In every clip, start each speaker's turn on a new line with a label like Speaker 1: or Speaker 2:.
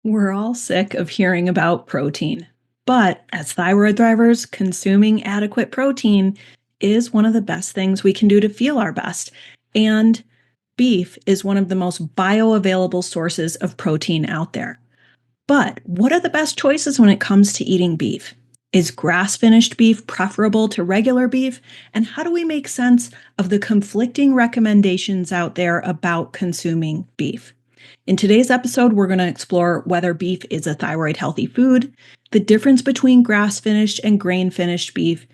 Speaker 1: We're all sick of hearing about protein, but as thyroid thrivers, consuming adequate protein is one of the best things we can do to feel our best. And beef is one of the most bioavailable sources of protein out there. But what are the best choices when it comes to eating beef? Is grass-finished beef preferable to regular beef? And how do we make sense of the conflicting recommendations out there about consuming beef? In today's episode, we're going to explore whether beef is a thyroid healthy food, the difference between grass finished and grain finished beef,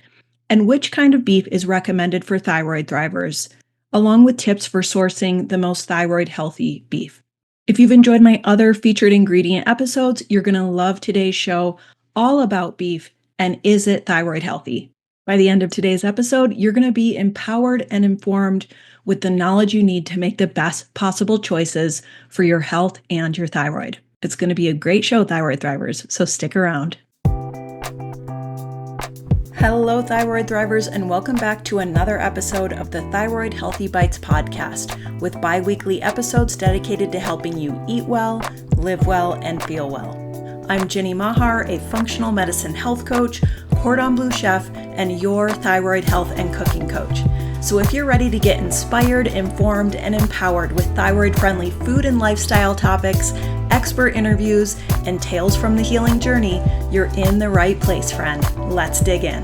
Speaker 1: and which kind of beef is recommended for thyroid thrivers, along with tips for sourcing the most thyroid healthy beef. If you've enjoyed my other featured ingredient episodes, you're going to love today's show all about beef and is it thyroid healthy? By the end of today's episode, you're going to be empowered and informed with the knowledge you need to make the best possible choices for your health and your thyroid. It's going to be a great show, Thyroid Thrivers, so stick around. Hello, Thyroid Thrivers, and welcome back to another episode of the Thyroid-Healthy Bites podcast, with bi-weekly episodes dedicated to helping you eat well, live well, and feel well. I'm Jenny Mahar, a functional medicine health coach, cordon bleu chef, and your thyroid health and cooking coach. So if you're ready to get inspired, informed, and empowered with thyroid-friendly food and lifestyle topics, expert interviews, and tales from the healing journey, you're in the right place, friend. Let's dig in.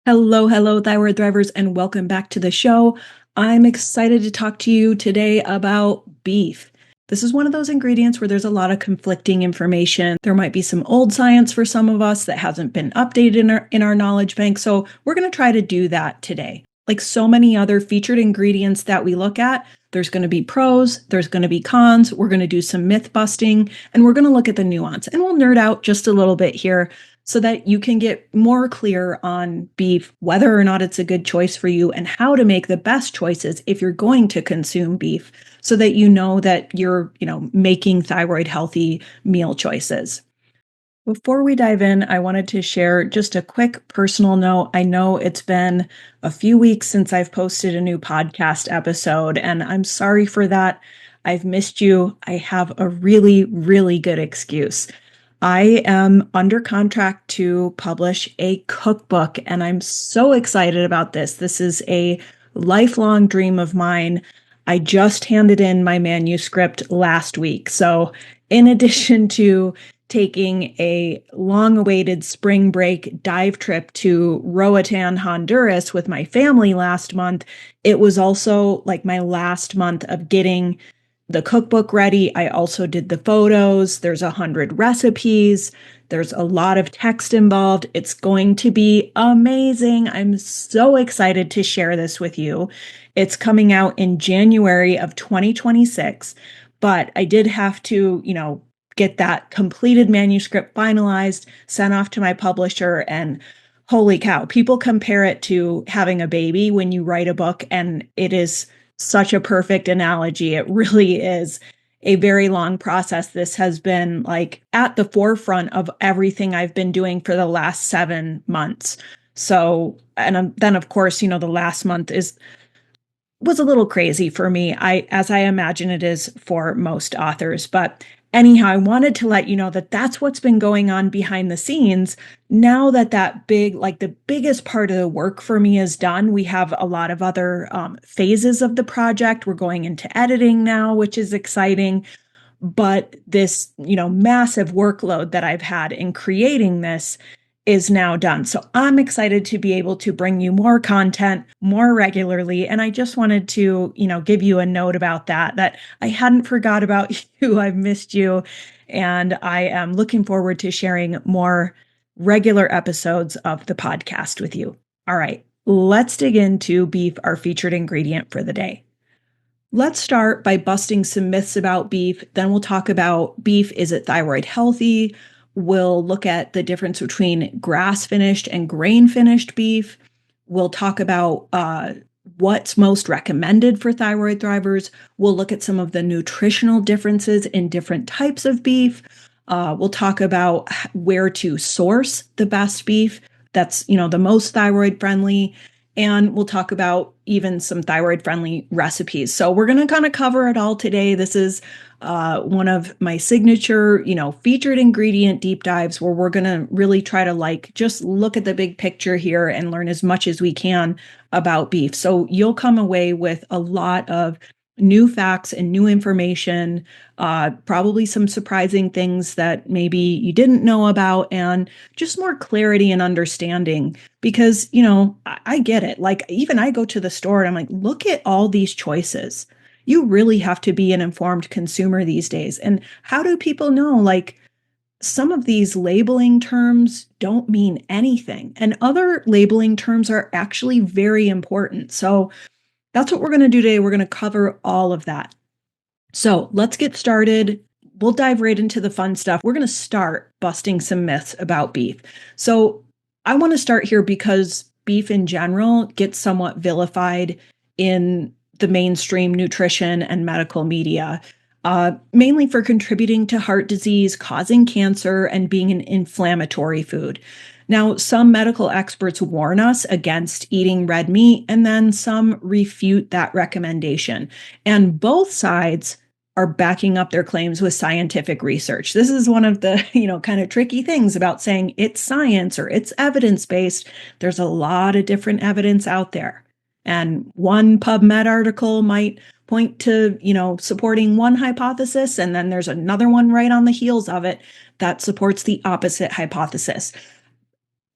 Speaker 1: Hello, Thyroid Thrivers, and welcome back to the show. I'm excited to talk to you today about beef. This is one of those ingredients where there's a lot of conflicting information. There might be some old science for some of us that hasn't been updated in our knowledge bank. So we're going to try to do that today. Like so many other featured ingredients that we look at, there's going to be pros, there's going to be cons. We're going to do some myth busting, and we're going to look at the nuance. And we'll nerd out just a little bit here so that you can get more clear on beef, whether or not it's a good choice for you, and how to make the best choices if you're going to consume beef, so that you know that you're, making thyroid healthy meal choices. Before we dive in, I wanted to share just a quick personal note. I know it's been a few weeks since I've posted a new podcast episode, and I'm sorry for that. I've missed you. I have a really, really good excuse. I am under contract to publish a cookbook, and I'm so excited about this. This is a lifelong dream of mine. I just handed in my manuscript last week. So in addition to taking a long-awaited spring break dive trip to Roatan, Honduras with my family last month, it was also like my last month of getting the cookbook ready. I also did the photos. There's 100 recipes. There's a lot of text involved. It's going to be amazing. I'm so excited to share this with you. It's coming out in January of 2026, but I did have to, get that completed manuscript finalized, sent off to my publisher, and holy cow, people compare it to having a baby when you write a book, and it is such a perfect analogy. It really is a very long process. This has been like at the forefront of everything I've been doing for the last 7 months. So, and then of course, the last month was a little crazy for me, as I imagine it is for most authors. But anyhow, I wanted to let you know that that's what's been going on behind the scenes. Now that the biggest part of the work for me is done, we have a lot of other phases of the project. We're going into editing now, which is exciting. But this, massive workload that I've had in creating this is now done. So I'm excited to be able to bring you more content more regularly. And I just wanted to, give you a note about that I hadn't forgot about you. I've missed you. And I am looking forward to sharing more regular episodes of the podcast with you. All right, let's dig into beef, our featured ingredient for the day. Let's start by busting some myths about beef. Then we'll talk about beef. Is it thyroid healthy? We'll look at the difference between grass-finished and grain-finished beef. We'll talk about what's most recommended for thyroid thrivers. We'll look at some of the nutritional differences in different types of beef. We'll talk about where to source the best beef that's, the most thyroid friendly. And we'll talk about even some thyroid-friendly recipes. So we're going to kind of cover it all today. This is one of my signature, featured ingredient deep dives where we're going to really try to just look at the big picture here and learn as much as we can about beef. So you'll come away with a lot of new facts and new information, probably some surprising things that maybe you didn't know about, and just more clarity and understanding. Because, I get it. Like, even I go to the store and I'm like, look at all these choices. You really have to be an informed consumer these days. And how do people know? Like, some of these labeling terms don't mean anything, and other labeling terms are actually very important. So that's what we're going to do today. We're going to cover all of that. So let's get started. We'll dive right into the fun stuff. We're going to start busting some myths about beef. So I want to start here because beef in general gets somewhat vilified in the mainstream nutrition and medical media, mainly for contributing to heart disease, causing cancer, and being an inflammatory food. Now, some medical experts warn us against eating red meat, and then some refute that recommendation. And both sides are backing up their claims with scientific research. This is one of the, kind of tricky things about saying it's science or it's evidence-based. There's a lot of different evidence out there. And one PubMed article might point to, supporting one hypothesis, and then there's another one right on the heels of it that supports the opposite hypothesis.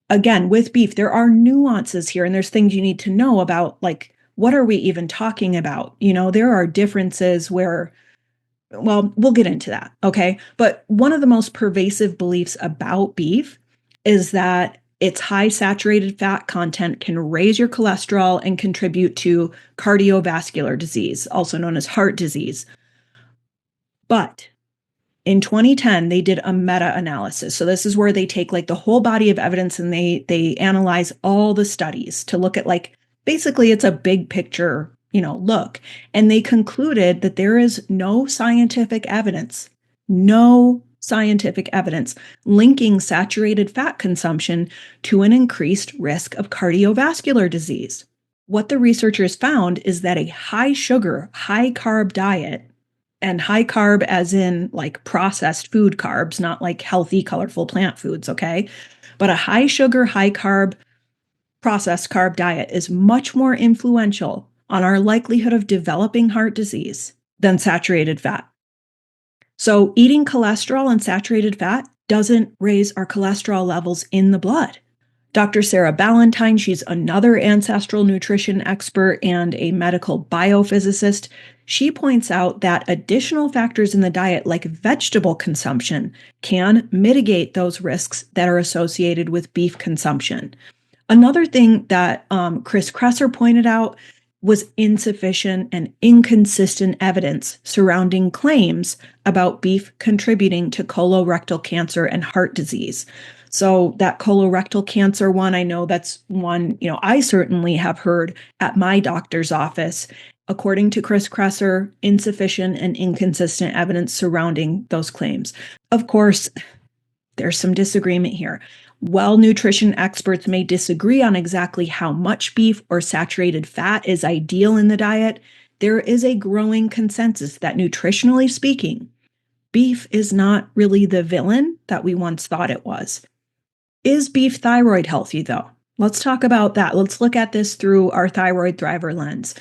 Speaker 1: Again, with beef, there are nuances here, and there's things you need to know about, like, what are we even talking about? There are differences where, well, we'll get into that, okay? But one of the most pervasive beliefs about beef is that its high saturated fat content can raise your cholesterol and contribute to cardiovascular disease, also known as heart disease. But in 2010, they did a meta-analysis. So this is where they take the whole body of evidence and they analyze all the studies to look at basically it's a big picture, look. And they concluded that there is no scientific evidence linking saturated fat consumption to an increased risk of cardiovascular disease. What the researchers found is that a high sugar, high carb diet, and high carb as in processed food carbs, not healthy, colorful plant foods, okay? But a high sugar, high carb, processed carb diet is much more influential on our likelihood of developing heart disease than saturated fat. So eating cholesterol and saturated fat doesn't raise our cholesterol levels in the blood. Dr. Sarah Ballantyne, she's another ancestral nutrition expert and a medical biophysicist. She points out that additional factors in the diet, like vegetable consumption, can mitigate those risks that are associated with beef consumption. Another thing that Chris Kresser pointed out was insufficient and inconsistent evidence surrounding claims about beef contributing to colorectal cancer and heart disease. So that colorectal cancer one, I know that's one, I certainly have heard at my doctor's office. According to Chris Kresser, insufficient and inconsistent evidence surrounding those claims. Of course, there's some disagreement here. While nutrition experts may disagree on exactly how much beef or saturated fat is ideal in the diet, there is a growing consensus that nutritionally speaking, beef is not really the villain that we once thought it was. Is beef thyroid healthy, though? Let's talk about that. Let's look at this through our thyroid thriver lens.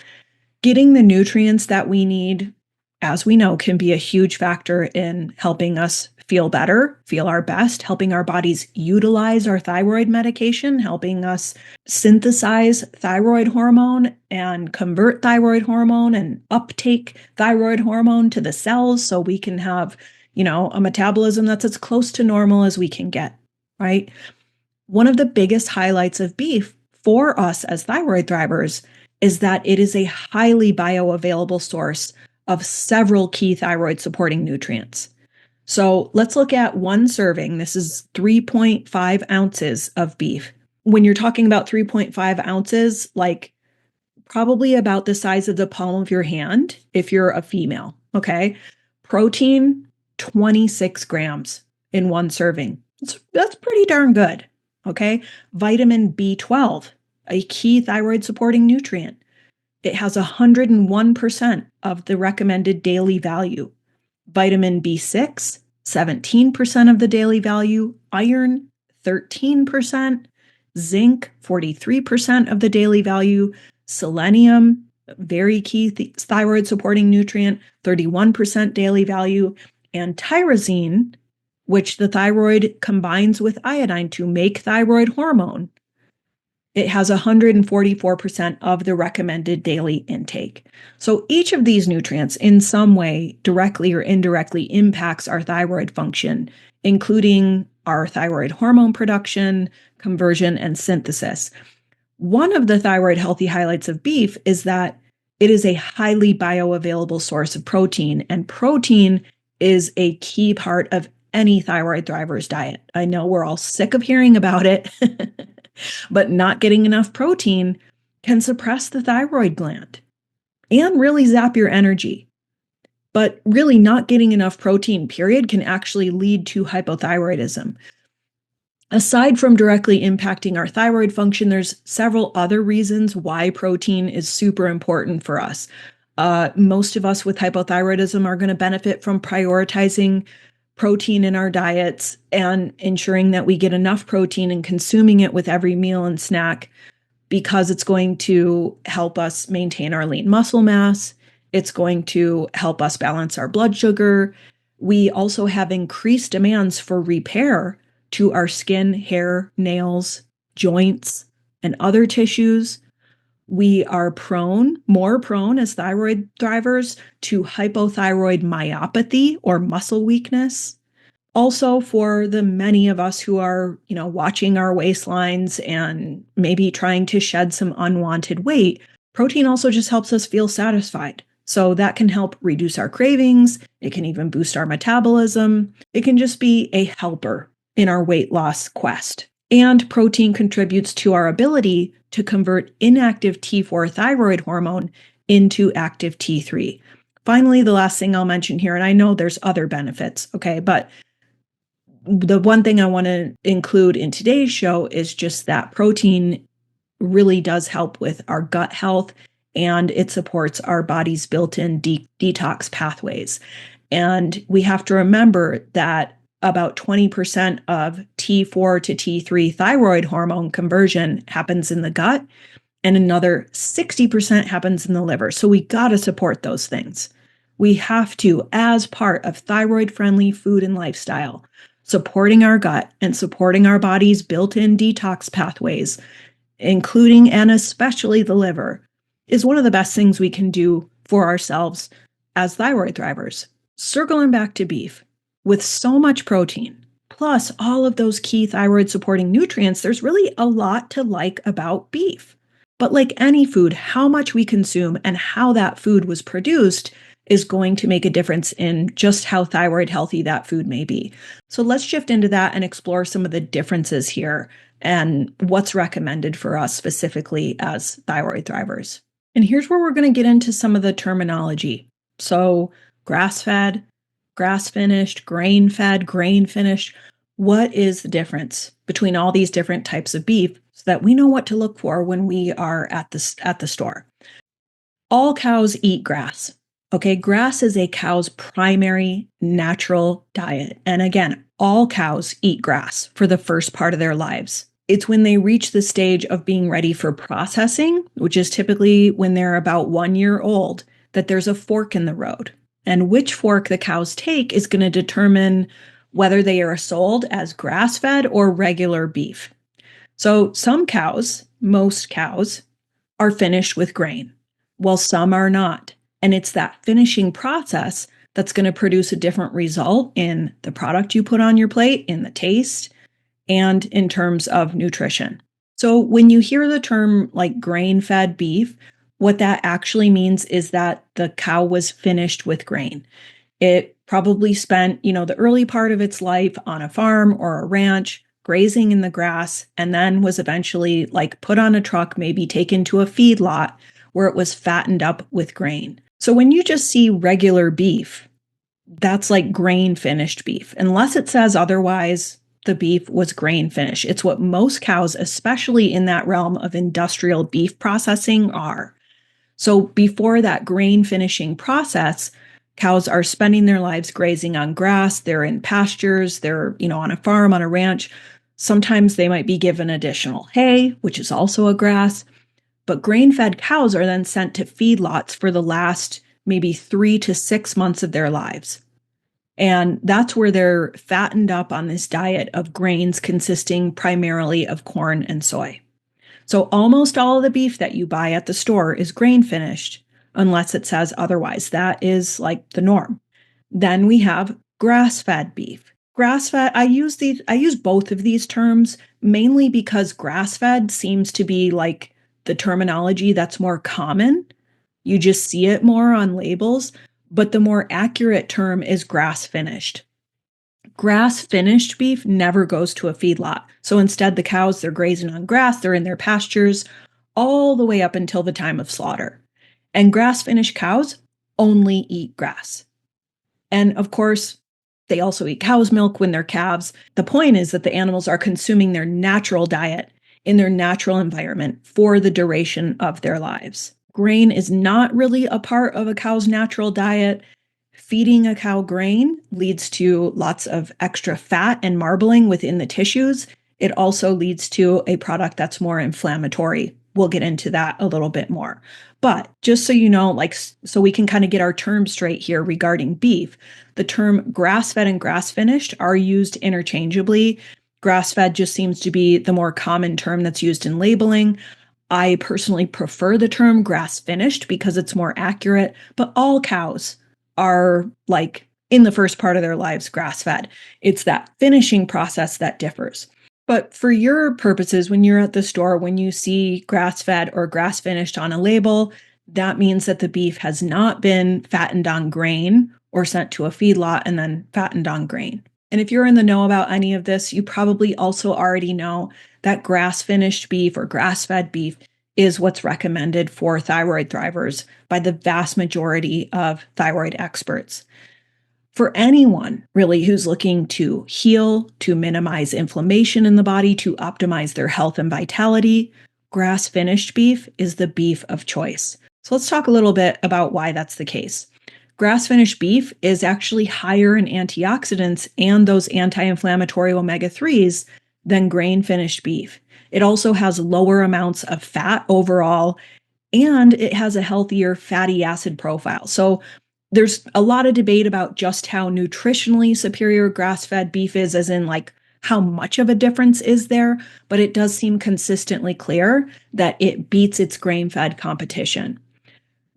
Speaker 1: Getting the nutrients that we need, as we know, can be a huge factor in helping us feel better, feel our best, helping our bodies utilize our thyroid medication, helping us synthesize thyroid hormone and convert thyroid hormone and uptake thyroid hormone to the cells so we can have, a metabolism that's as close to normal as we can get, right? One of the biggest highlights of beef for us as thyroid thrivers is that it is a highly bioavailable source of several key thyroid supporting nutrients. So let's look at one serving. This is 3.5 ounces of beef. When you're talking about 3.5 ounces, probably about the size of the palm of your hand if you're a female, okay? Protein, 26 grams in one serving. That's pretty darn good, okay? Vitamin B12, a key thyroid supporting nutrient. It has 101% of the recommended daily value. Vitamin B6, 17% of the daily value. Iron, 13%. Zinc, 43% of the daily value. Selenium, very key thyroid supporting nutrient, 31% daily value. And tyrosine, which the thyroid combines with iodine to make thyroid hormone, it has 144% of the recommended daily intake. So each of these nutrients in some way, directly or indirectly, impacts our thyroid function, including our thyroid hormone production, conversion, and synthesis. One of the thyroid healthy highlights of beef is that it is a highly bioavailable source of protein, and protein is a key part of any thyroid thriver's diet. I know we're all sick of hearing about it. But not getting enough protein can suppress the thyroid gland and really zap your energy. But really not getting enough protein, period, can actually lead to hypothyroidism. Aside from directly impacting our thyroid function, there's several other reasons why protein is super important for us. Most of us with hypothyroidism are going to benefit from prioritizing protein in our diets and ensuring that we get enough protein and consuming it with every meal and snack, because it's going to help us maintain our lean muscle mass. It's going to help us balance our blood sugar. We also have increased demands for repair to our skin, hair, nails, joints, and other tissues. We are more prone as thyroid thrivers to hypothyroid myopathy or muscle weakness. Also, for the many of us who are, watching our waistlines and maybe trying to shed some unwanted weight, protein also just helps us feel satisfied. So that can help reduce our cravings. It can even boost our metabolism. It can just be a helper in our weight loss quest. And protein contributes to our ability to convert inactive T4 thyroid hormone into active T3. Finally, the last thing I'll mention here, and I know there's other benefits, okay, but the one thing I want to include in today's show is just that protein really does help with our gut health, and it supports our body's built-in detox pathways. And we have to remember that about 20% of T4 to T3 thyroid hormone conversion happens in the gut, and another 60% happens in the liver. So we got to support those things. We have to, as part of thyroid-friendly food and lifestyle, supporting our gut and supporting our body's built-in detox pathways, including and especially the liver, is one of the best things we can do for ourselves as thyroid thrivers. Circling back to beef, with so much protein, plus all of those key thyroid supporting nutrients, there's really a lot to like about beef. But like any food, how much we consume and how that food was produced is going to make a difference in just how thyroid healthy that food may be. So let's shift into that and explore some of the differences here and what's recommended for us specifically as thyroid thrivers. And here's where we're going to get into some of the terminology. So grass-fed, grass-finished, grain-fed, grain-finished. What is the difference between all these different types of beef so that we know what to look for when we are at the store? All cows eat grass. Okay, grass is a cow's primary natural diet. And again, all cows eat grass for the first part of their lives. It's when they reach the stage of being ready for processing, which is typically when they're about 1 year old, that there's a fork in the road. And which fork the cows take is going to determine whether they are sold as grass-fed or regular beef. So some cows, most cows, are finished with grain, while some are not. And it's that finishing process that's going to produce a different result in the product you put on your plate, in the taste, and in terms of nutrition. So when you hear the term like grain-fed beef, what that actually means is that the cow was finished with grain. It probably spent, the early part of its life on a farm or a ranch, grazing in the grass, and then was eventually put on a truck, maybe taken to a feedlot where it was fattened up with grain. So when you just see regular beef, that's like grain finished beef. Unless it says otherwise, the beef was grain finished. It's what most cows, especially in that realm of industrial beef processing, are. So before that grain finishing process, cows are spending their lives grazing on grass. They're in pastures. They're, on a farm, on a ranch. Sometimes they might be given additional hay, which is also a grass. But grain-fed cows are then sent to feedlots for the last maybe 3 to 6 months of their lives. And that's where they're fattened up on this diet of grains consisting primarily of corn and soy. So almost all of the beef that you buy at the store is grain finished, unless it says otherwise. That is like the norm. Then we have grass-fed beef. Grass-fed, I use both of these terms mainly because grass-fed seems to be like the terminology that's more common. You just see it more on labels, but the more accurate term is grass-finished. Grass-finished beef never goes to a feedlot. So instead, the cows, they're grazing on grass, they're in their pastures all the way up until the time of slaughter. And grass-finished cows only eat grass. And of course, they also eat cow's milk when they're calves. The point is that the animals are consuming their natural diet in their natural environment for the duration of their lives. Grain is not really a part of a cow's natural diet. Feeding a cow grain leads to lots of extra fat and marbling within the tissues. It also leads to a product that's more inflammatory. We'll get into that a little bit more. But just so you know, so we can kind of get our terms straight here regarding beef, the term grass-fed and grass-finished are used interchangeably. Grass-fed just seems to be the more common term that's used in labeling. I personally prefer the term grass-finished because it's more accurate, but all cows are in the first part of their lives grass-fed. It's that finishing process that differs. But for your purposes, when you're at the store, when you see grass-fed or grass-finished on a label, that means that the beef has not been fattened on grain or sent to a feedlot and then fattened on grain. And if you're in the know about any of this, you probably also already know that grass-finished beef or grass-fed beef is what's recommended for thyroid thrivers by the vast majority of thyroid experts. For anyone really who's looking to heal, to minimize inflammation in the body, to optimize their health and vitality, grass-finished beef is the beef of choice. So let's talk a little bit about why that's the case. Grass-finished beef is actually higher in antioxidants and those anti-inflammatory omega-3s than grain-finished beef. It also has lower amounts of fat overall, and it has a healthier fatty acid profile. So there's a lot of debate about just how nutritionally superior grass-fed beef is, as in how much of a difference is there, but it does seem consistently clear that it beats its grain-fed competition.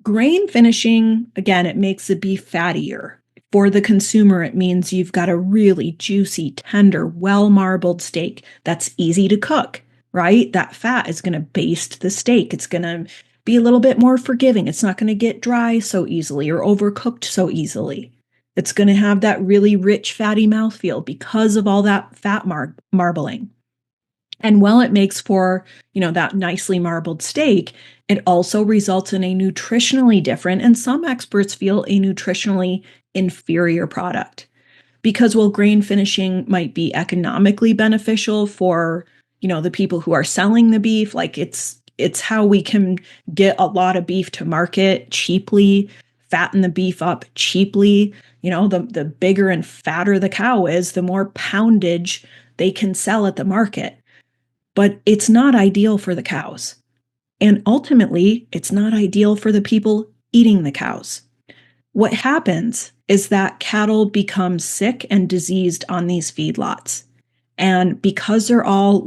Speaker 1: Grain finishing, again, it makes the beef fattier. For the consumer, it means you've got a really juicy, tender, well-marbled steak that's easy to cook, right? That fat is going to baste the steak. It's going to be a little bit more forgiving. It's not going to get dry so easily or overcooked so easily. It's going to have that really rich, fatty mouthfeel because of all that fat marbling. And while it makes for, that nicely marbled steak, it also results in a nutritionally different, and some experts feel a nutritionally inferior product. Because while grain finishing might be economically beneficial for, the people who are selling the beef, it's how we can get a lot of beef to market cheaply, fatten the beef up cheaply. The bigger and fatter the cow is, the more poundage they can sell at the market. But it's not ideal for the cows. And ultimately, it's not ideal for the people eating the cows. What happens is that cattle become sick and diseased on these feedlots. And because they're all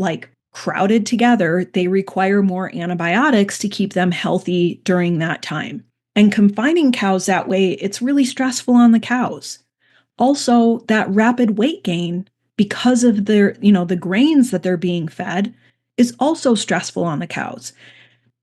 Speaker 1: crowded together, they require more antibiotics to keep them healthy during that time. And confining cows that way, it's really stressful on the cows. Also, that rapid weight gain, because of their, the grains that they're being fed, is also stressful on the cows.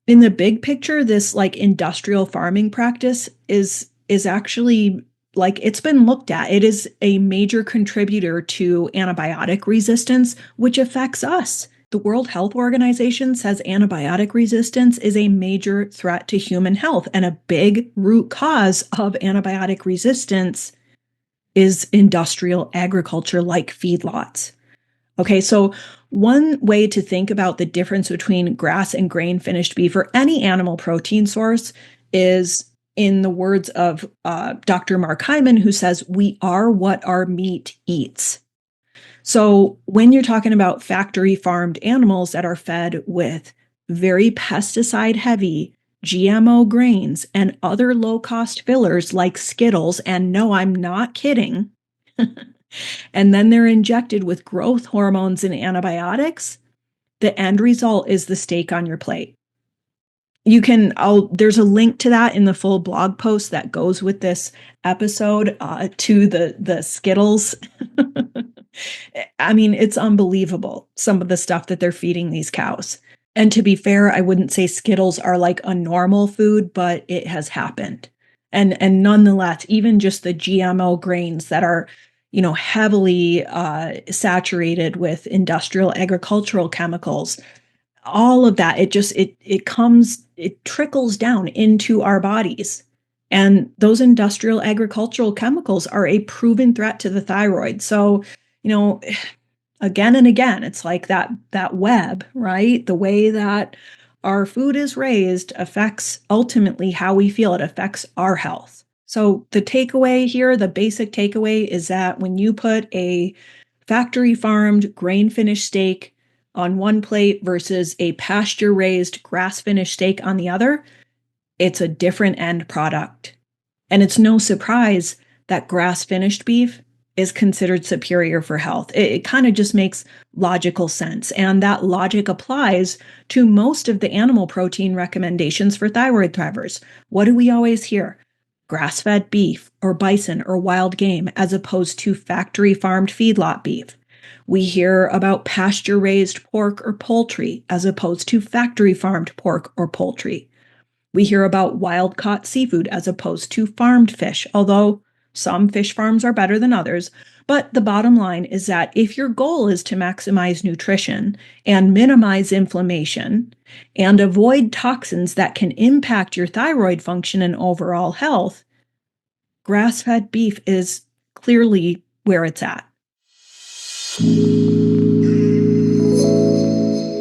Speaker 1: In the big picture, this industrial farming practice is actually it's been looked at. It is a major contributor to antibiotic resistance, which affects us. The World Health Organization says antibiotic resistance is a major threat to human health, and a big root cause of antibiotic resistance is industrial agriculture like feedlots. Okay, so one way to think about the difference between grass and grain finished beef or any animal protein source is in the words of Dr. Mark Hyman, who says, "We are what our meat eats." So when you're talking about factory farmed animals that are fed with very pesticide heavy GMO grains and other low cost fillers like Skittles, and no, I'm not kidding, and then they're injected with growth hormones and antibiotics, the end result is the steak on your plate. There's a link to that in the full blog post that goes with this episode to the Skittles. I mean, it's unbelievable, some of the stuff that they're feeding these cows. And to be fair, I wouldn't say Skittles are like a normal food, but it has happened. And nonetheless, even just the GMO grains that are, heavily saturated with industrial agricultural chemicals, all of that, it trickles down into our bodies. And those industrial agricultural chemicals are a proven threat to the thyroid. So, you know, again and again, it's like that web, right? The way that our food is raised affects ultimately how we feel. It affects our health. So the takeaway here, the basic takeaway is that when you put a factory farmed grain finished steak on one plate versus a pasture raised grass finished steak on the other, it's a different end product. And it's no surprise that grass finished beef is considered superior for health. It kind of just makes logical sense. And that logic applies to most of the animal protein recommendations for thyroid thrivers. What do we always hear? Grass-fed beef or bison or wild game as opposed to factory farmed feedlot beef. We hear about pasture-raised pork or poultry as opposed to factory farmed pork or poultry. We hear about wild-caught seafood as opposed to farmed fish, although some fish farms are better than others. But the bottom line is that if your goal is to maximize nutrition and minimize inflammation and avoid toxins that can impact your thyroid function and overall health, grass-fed beef is clearly where it's at.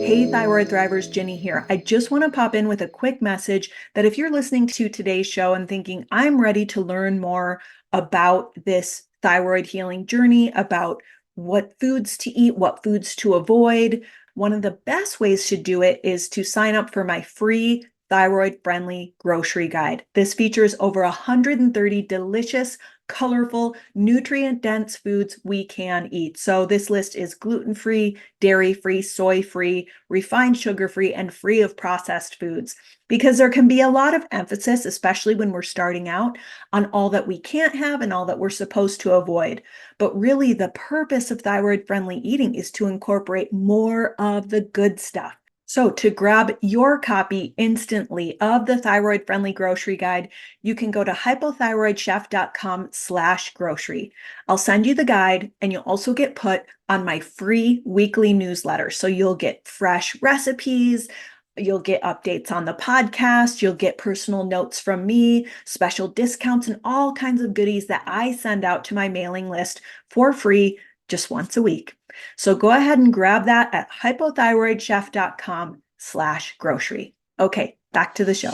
Speaker 1: Hey, Thyroid Thrivers, Jenny here. I just want to pop in with a quick message that if you're listening to today's show and thinking, I'm ready to learn more about this thyroid healing journey, about what foods to eat, what foods to avoid, one of the best ways to do it is to sign up for my free thyroid-friendly grocery guide. This features over 130 delicious, colorful, nutrient-dense foods we can eat. So this list is gluten-free, dairy-free, soy-free, refined sugar-free, and free of processed foods. Because there can be a lot of emphasis, especially when we're starting out, on all that we can't have and all that we're supposed to avoid. But really, the purpose of thyroid-friendly eating is to incorporate more of the good stuff. So to grab your copy instantly of the Thyroid Friendly Grocery Guide, you can go to hypothyroidchef.com/grocery. I'll send you the guide and you'll also get put on my free weekly newsletter. So you'll get fresh recipes, you'll get updates on the podcast, you'll get personal notes from me, special discounts, and all kinds of goodies that I send out to my mailing list for free just once a week. So go ahead and grab that at hypothyroidchef.com/grocery. Okay, back to the show.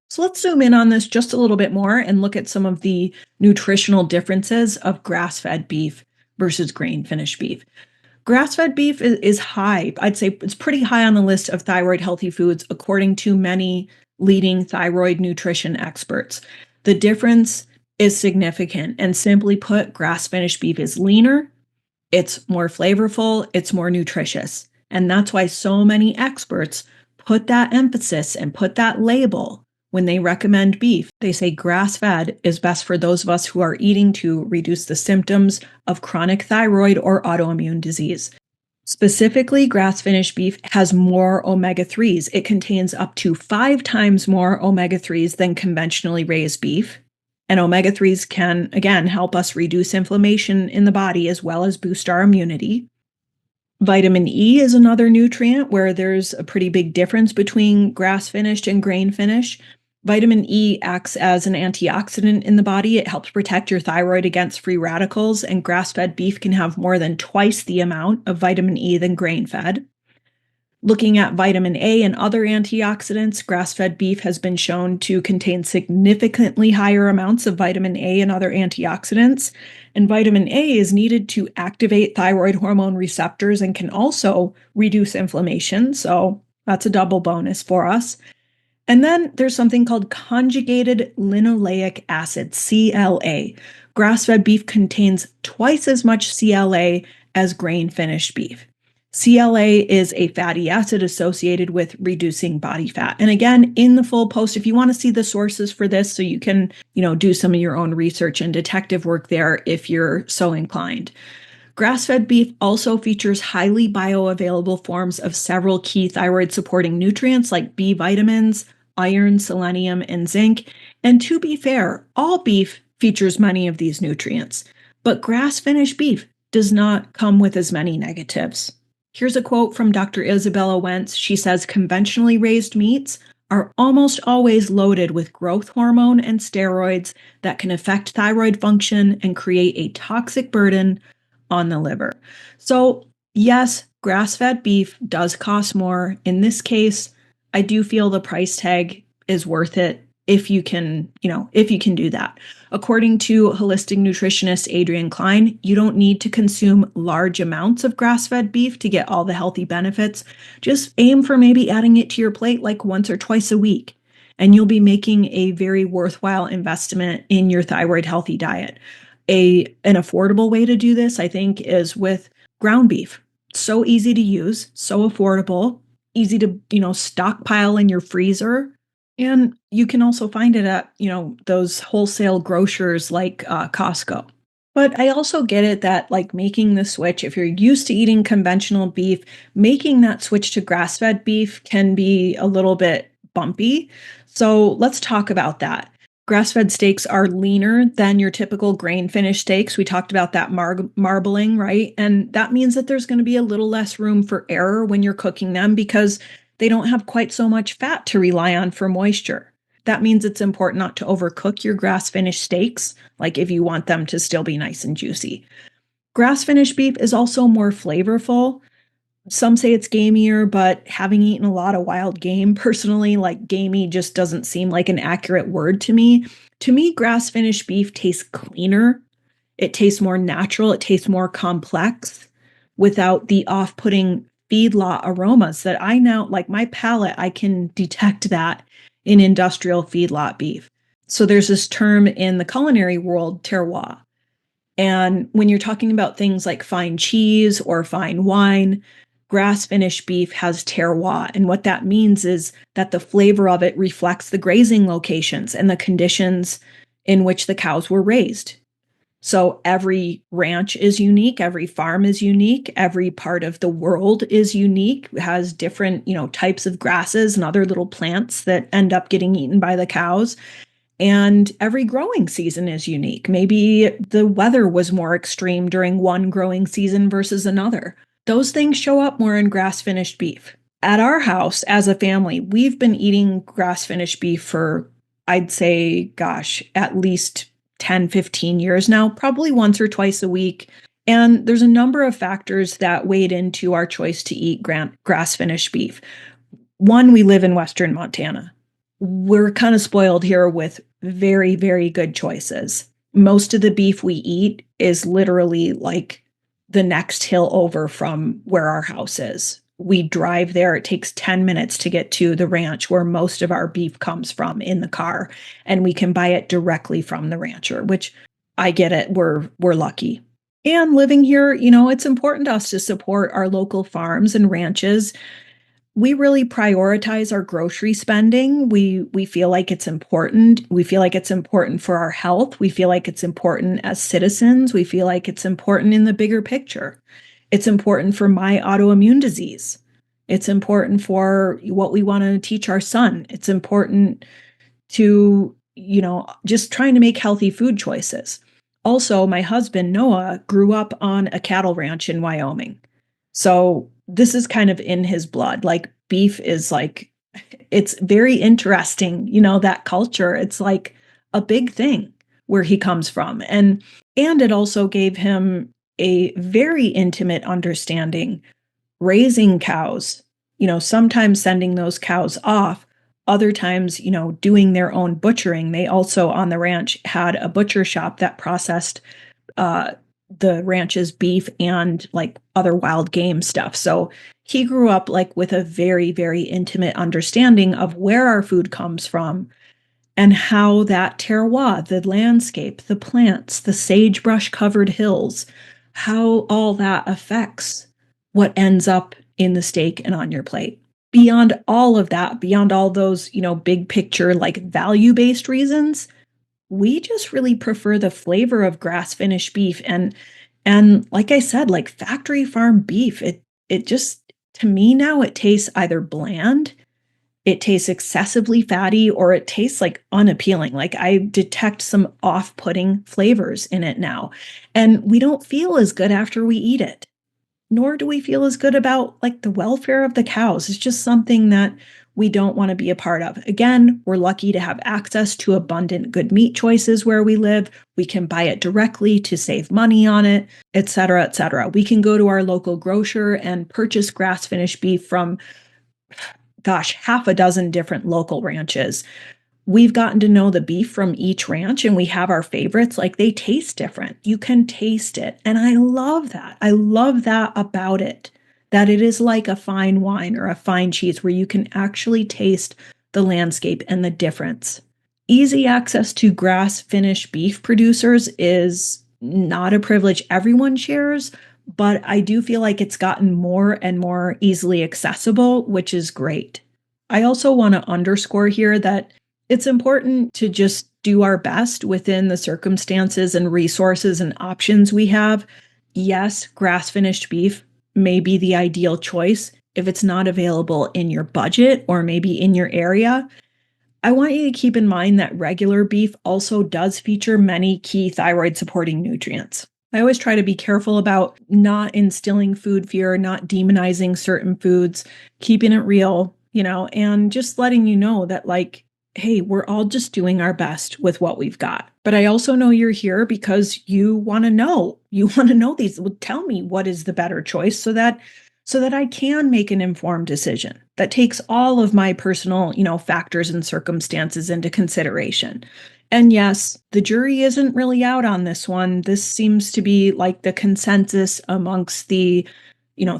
Speaker 1: So let's zoom in on this just a little bit more and look at some of the nutritional differences of grass-fed beef versus grain-finished beef. Grass-fed beef is high. I'd say it's pretty high on the list of thyroid healthy foods, according to many leading thyroid nutrition experts. The difference is significant, and simply put, grass-finished beef is leaner, it's more flavorful, it's more nutritious. And that's why so many experts put that emphasis and put that label when they recommend beef. They say grass-fed is best for those of us who are eating to reduce the symptoms of chronic thyroid or autoimmune disease. Specifically, grass-finished beef has more omega-3s. It contains up to 5 times more omega-3s than conventionally raised beef. And omega-3s can, again, help us reduce inflammation in the body as well as boost our immunity. Vitamin E is another nutrient where there's a pretty big difference between grass-finished and grain-finished. Vitamin E acts as an antioxidant in the body. It helps protect your thyroid against free radicals, and grass-fed beef can have more than twice the amount of vitamin E than grain-fed. Looking at vitamin A and other antioxidants, grass-fed beef has been shown to contain significantly higher amounts of vitamin A and other antioxidants. And vitamin A is needed to activate thyroid hormone receptors and can also reduce inflammation. So that's a double bonus for us. And then there's something called conjugated linoleic acid, CLA. Grass-fed beef contains twice as much CLA as grain-finished beef. CLA is a fatty acid associated with reducing body fat. And again, in the full post, if you want to see the sources for this, so you can, do some of your own research and detective work there if you're so inclined. Grass-fed beef also features highly bioavailable forms of several key thyroid-supporting nutrients like B vitamins, iron, selenium, and zinc. And to be fair, all beef features many of these nutrients, but grass-finished beef does not come with as many negatives. Here's a quote from Dr. Isabella Wentz. She says, "Conventionally raised meats are almost always loaded with growth hormone and steroids that can affect thyroid function and create a toxic burden on the liver." So yes, grass-fed beef does cost more. In this case, I do feel the price tag is worth it if you can do that. According to holistic nutritionist Adrienne Klein, you don't need to consume large amounts of grass-fed beef to get all the healthy benefits. Just aim for maybe adding it to your plate like once or twice a week, and you'll be making a very worthwhile investment in your thyroid healthy diet. An affordable way to do this, I think, is with ground beef. So easy to use, so affordable, easy to, stockpile in your freezer. And you can also find it at, those wholesale grocers like Costco. But I also get it that like making the switch, if you're used to eating conventional beef, making that switch to grass-fed beef can be a little bit bumpy. So let's talk about that. Grass-fed steaks are leaner than your typical grain-finished steaks. We talked about that marbling, right? And that means that there's going to be a little less room for error when you're cooking them because they don't have quite so much fat to rely on for moisture. That means it's important not to overcook your grass-finished steaks, like if you want them to still be nice and juicy. Grass-finished beef is also more flavorful. Some say it's gamier, but having eaten a lot of wild game, personally, like gamey just doesn't seem like an accurate word to me. To me, grass-finished beef tastes cleaner. It tastes more natural. It tastes more complex without the off-putting feedlot aromas that I now, like my palate, I can detect that in industrial feedlot beef. So there's this term in the culinary world, terroir. And when you're talking about things like fine cheese or fine wine, grass-finished beef has terroir. And what that means is that the flavor of it reflects the grazing locations and the conditions in which the cows were raised. So every ranch is unique, every farm is unique, every part of the world is unique, has different, types of grasses and other little plants that end up getting eaten by the cows. And every growing season is unique. Maybe the weather was more extreme during one growing season versus another. Those things show up more in grass-finished beef. At our house, as a family, we've been eating grass-finished beef for, I'd say, at least 10, 15 years now, probably once or twice a week. And there's a number of factors that weighed into our choice to eat grass-finished beef. One, we live in Western Montana. We're kind of spoiled here with very, very good choices. Most of the beef we eat is literally like the next hill over from where our house is. We drive there. It takes 10 minutes to get to the ranch where most of our beef comes from in the car, and we can buy it directly from the rancher, which I get it. We're lucky. And living here, it's important to us to support our local farms and ranches. We really prioritize our grocery spending. We feel like it's important. We feel like it's important for our health. We feel like it's important as citizens. We feel like it's important in the bigger picture. It's important for my autoimmune disease. It's important for what we want to teach our son. It's important to, just trying to make healthy food choices. Also, my husband, Noah, grew up on a cattle ranch in Wyoming. So this is kind of in his blood. Like beef is like, it's very interesting, that culture. It's like a big thing where he comes from. And it also gave him a very intimate understanding raising cows, sometimes sending those cows off, other times, doing their own butchering. They also on the ranch had a butcher shop that processed uh, the ranch's beef and like other wild game stuff. So he grew up like with a very, very intimate understanding of where our food comes from and how that terroir, the landscape, the plants, the sagebrush covered hills, how all that affects what ends up in the steak and on your plate. Beyond all of that, beyond all those, big picture, like value based reasons, we just really prefer the flavor of grass finished beef. And like I said, like factory farm beef, it just, to me now, it tastes either bland, it tastes excessively fatty, or it tastes like unappealing. Like I detect some off-putting flavors in it now. And we don't feel as good after we eat it, nor do we feel as good about like the welfare of the cows. It's just something that we don't want to be a part of. Again, we're lucky to have access to abundant good meat choices where we live. We can buy it directly to save money on it, et cetera, et cetera. We can go to our local grocer and purchase grass-finished beef from half a dozen different local ranches. We've gotten to know the beef from each ranch and we have our favorites. Like they taste different. You can taste it. And I love that. I love that about it, that it is like a fine wine or a fine cheese where you can actually taste the landscape and the difference. Easy access to grass-finished beef producers is not a privilege everyone shares, but I do feel like it's gotten more and more easily accessible, which is great. I also want to underscore here that it's important to just do our best within the circumstances and resources and options we have. Yes, grass-finished beef may be the ideal choice if it's not available in your budget or maybe in your area. I want you to keep in mind that regular beef also does feature many key thyroid supporting nutrients. I always try to be careful about not instilling food fear, not demonizing certain foods, keeping it real, and just letting you know that like, hey, we're all just doing our best with what we've got. But I also know you're here because you want to know. You want to know these. Well, tell me what is the better choice so that I can make an informed decision that takes all of my personal, factors and circumstances into consideration. And yes, the jury isn't really out on this one. This seems to be like the consensus amongst the,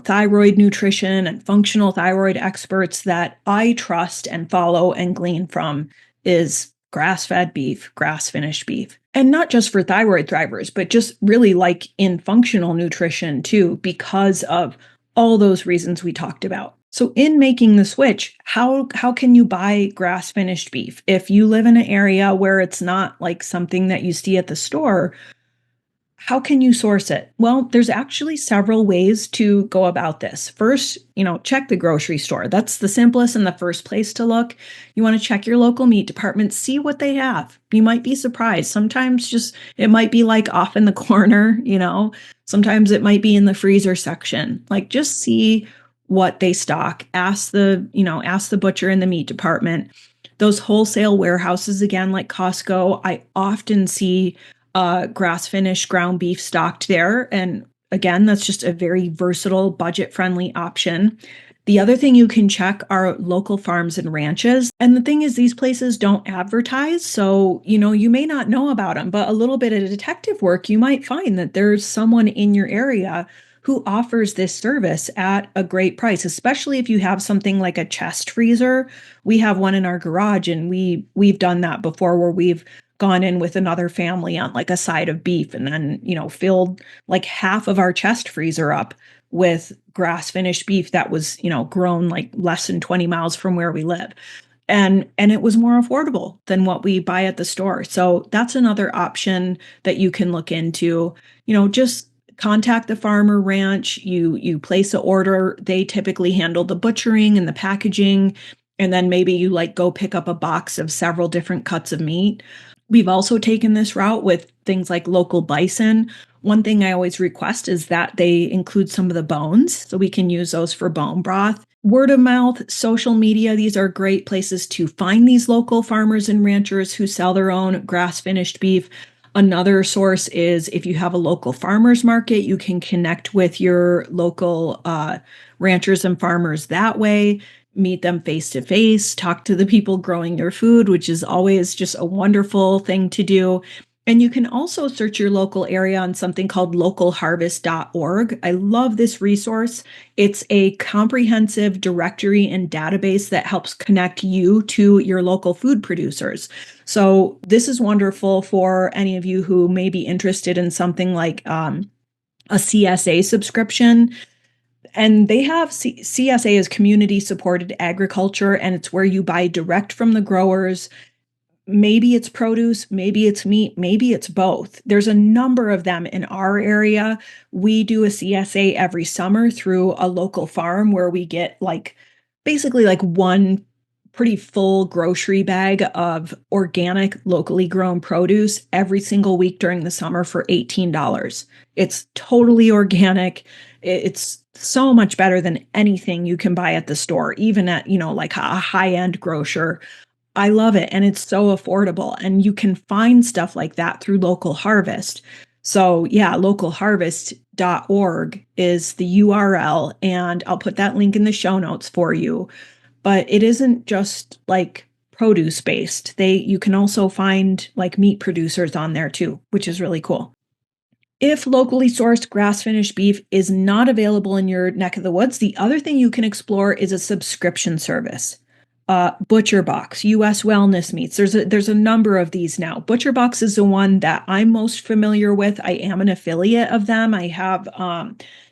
Speaker 1: thyroid nutrition and functional thyroid experts that I trust and follow and glean from is grass-fed beef, grass-finished beef. And not just for thyroid thrivers, but just really like in functional nutrition too, because of all those reasons we talked about. So in making the switch, how can you buy grass-finished beef? If you live in an area where it's not like something that you see at the store, how can you source it? Well, there's actually several ways to go about this. First, check the grocery store. That's the simplest and the first place to look. You want to check your local meat department, see what they have. You might be surprised. Sometimes it might be like off in the corner, Sometimes it might be in the freezer section. Like just see what they stock. Ask the butcher in the meat department. Those wholesale warehouses, again, like Costco, I often see grass-finished ground beef stocked there. And again, that's just a very versatile, budget-friendly option. The other thing you can check are local farms and ranches. And the thing is, these places don't advertise. So, you may not know about them, but a little bit of detective work, you might find that there's someone in your area who offers this service at a great price, especially if you have something like a chest freezer. We have one in our garage, and we've done that before where we've gone in with another family on like a side of beef and then, filled like half of our chest freezer up with grass-finished beef that was, grown like less than 20 miles from where we live. And it was more affordable than what we buy at the store. So that's another option that you can look into. Just contact the farmer ranch, you place an order. They typically handle the butchering and the packaging. And then maybe you like go pick up a box of several different cuts of meat. We've also taken this route with things like local bison. One thing I always request is that they include some of the bones so we can use those for bone broth. Word of mouth, social media, these are great places to find these local farmers and ranchers who sell their own grass-finished beef. Another source is if you have a local farmers market, you can connect with your local ranchers and farmers that way, meet them face to face, talk to the people growing your food, which is always just a wonderful thing to do. And you can also search your local area on something called localharvest.org. I love this resource. It's a comprehensive directory and database that helps connect you to your local food producers. So this is wonderful for any of you who may be interested in something like a CSA subscription. And they have CSA is community supported agriculture, and it's where you buy direct from the growers. Maybe it's produce, maybe it's meat, maybe it's both. There's a number of them in our area. We do a CSA every summer through a local farm where we get basically one pretty full grocery bag of organic, locally grown produce every single week during the summer for $18. It's totally organic. It's so much better than anything you can buy at the store, even at, like a high-end grocer. I love it. And it's so affordable. And you can find stuff like that through Local Harvest. So yeah, localharvest.org is the URL. And I'll put that link in the show notes for you. But it isn't just like produce based. You can also find like meat producers on there too, which is really cool. If locally sourced grass-finished beef is not available in your neck of the woods, the other thing you can explore is a subscription service. Butcher Box, U.S. Wellness Meats. There's a number of these now. Butcher Box is the one that I'm most familiar with. I am an affiliate of them. I have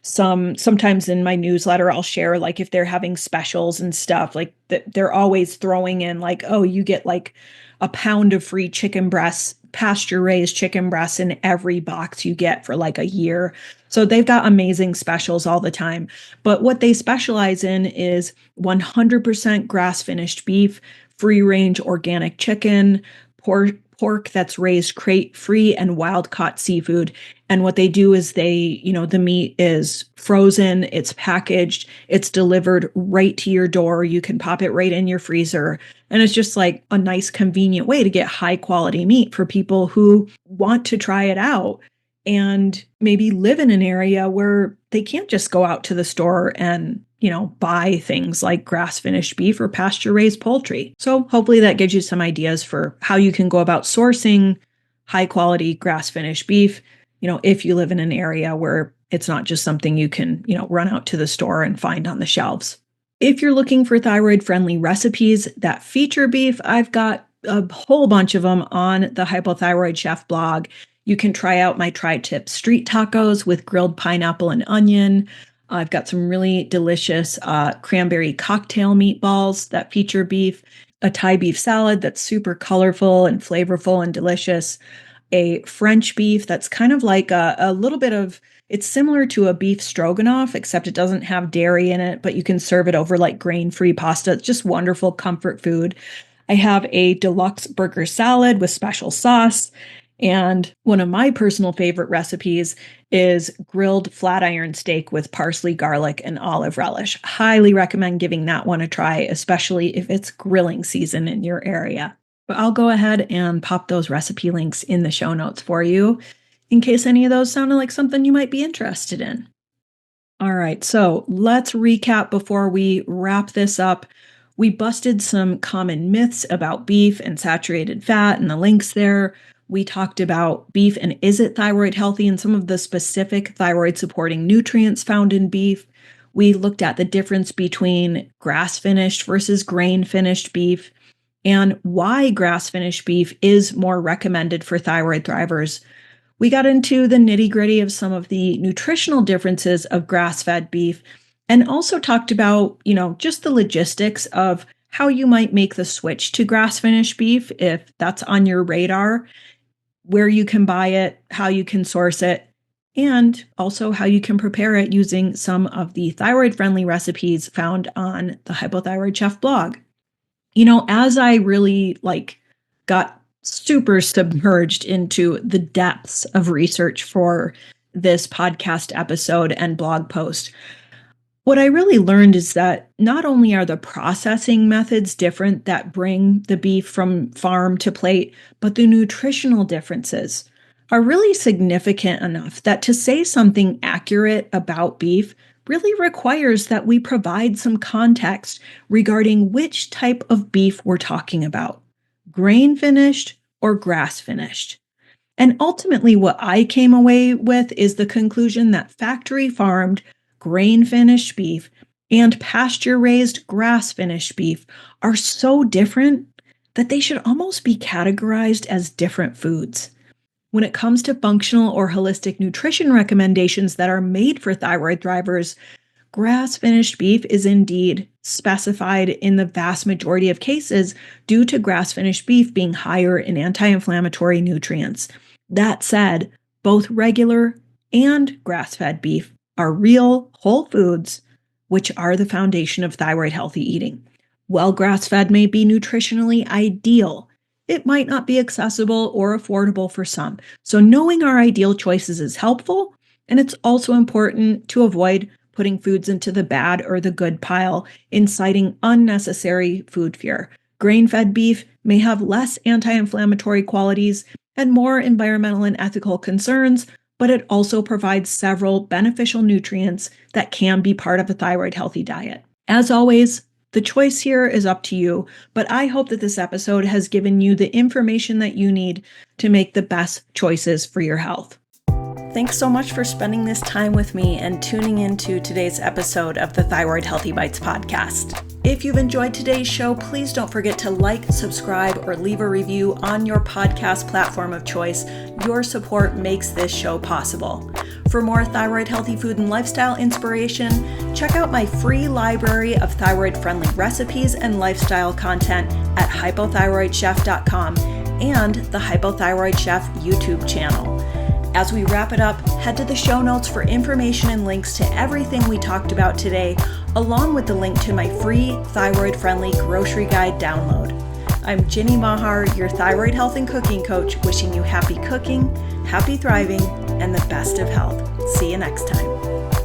Speaker 1: sometimes in my newsletter, I'll share like if they're having specials and stuff, like they're always throwing in like, oh, you get like a pound of free chicken breasts, pasture raised chicken breasts in every box you get for like a year. So they've got amazing specials all the time. But what they specialize in is 100% grass finished beef, free range organic chicken, pork that's raised crate free, and wild caught seafood. And what they do is the meat is frozen, it's packaged, it's delivered right to your door. You can pop it right in your freezer. And it's just like a nice, convenient way to get high quality meat for people who want to try it out and maybe live in an area where they can't just go out to the store and, buy things like grass-finished beef or pasture-raised poultry. So hopefully that gives you some ideas for how you can go about sourcing high-quality grass-finished beef, if you live in an area where it's not just something you can, run out to the store and find on the shelves. If you're looking for thyroid-friendly recipes that feature beef, I've got a whole bunch of them on the Hypothyroid Chef blog. You can try out my tri-tip street tacos with grilled pineapple and onion. I've got some really delicious cranberry cocktail meatballs that feature beef, a Thai beef salad that's super colorful and flavorful and delicious, a French beef that's kind of like a little bit of, it's similar to a beef stroganoff, except it doesn't have dairy in it, but you can serve it over like grain-free pasta. It's just wonderful comfort food. I have a deluxe burger salad with special sauce. And one of my personal favorite recipes is grilled flat iron steak with parsley, garlic, and olive relish. Highly recommend giving that one a try, especially if it's grilling season in your area. But I'll go ahead and pop those recipe links in the show notes for you in case any of those sounded like something you might be interested in. All right, so let's recap before we wrap this up. We busted some common myths about beef and saturated fat and the links there. We talked about beef and is it thyroid healthy and some of the specific thyroid supporting nutrients found in beef. We looked at the difference between grass finished versus grain finished beef and why grass finished beef is more recommended for thyroid thrivers. We got into the nitty gritty of some of the nutritional differences of grass fed beef and also talked about, just the logistics of how you might make the switch to grass finished beef if that's on your radar, where you can buy it, how you can source it, and also how you can prepare it using some of the thyroid-friendly recipes found on the Hypothyroid Chef blog. As I really got super submerged into the depths of research for this podcast episode and blog post, What I really learned is that not only are the processing methods different that bring the beef from farm to plate, but the nutritional differences are really significant enough that to say something accurate about beef really requires that we provide some context regarding which type of beef we're talking about, grain finished or grass finished. And ultimately, what I came away with is the conclusion that factory farmed, grain finished beef and pasture raised, grass finished beef are so different that they should almost be categorized as different foods. When it comes to functional or holistic nutrition recommendations that are made for thyroid thrivers, grass finished beef is indeed specified in the vast majority of cases due to grass finished beef being higher in anti inflammatory nutrients. That said, both regular and grass fed beef are real whole foods, which are the foundation of thyroid healthy eating. While grass fed may be nutritionally ideal, it might not be accessible or affordable for some. So, knowing our ideal choices is helpful, and it's also important to avoid putting foods into the bad or the good pile, inciting unnecessary food fear. Grain-fed beef may have less anti-inflammatory qualities and more environmental and ethical concerns, but it also provides several beneficial nutrients that can be part of a thyroid healthy diet. As always, the choice here is up to you, but I hope that this episode has given you the information that you need to make the best choices for your health. Thanks so much for spending this time with me and tuning into today's episode of the Thyroid-Healthy Bites podcast. If you've enjoyed today's show, please don't forget to like, subscribe, or leave a review on your podcast platform of choice. Your support makes this show possible. For more thyroid healthy food and lifestyle inspiration, check out my free library of thyroid-friendly recipes and lifestyle content at hypothyroidchef.com and the Hypothyroid Chef YouTube channel. As we wrap it up, head to the show notes for information and links to everything we talked about today, along with the link to my free thyroid-friendly grocery guide download. I'm Ginny Mahar, your thyroid health and cooking coach, wishing you happy cooking, happy thriving, and the best of health. See you next time.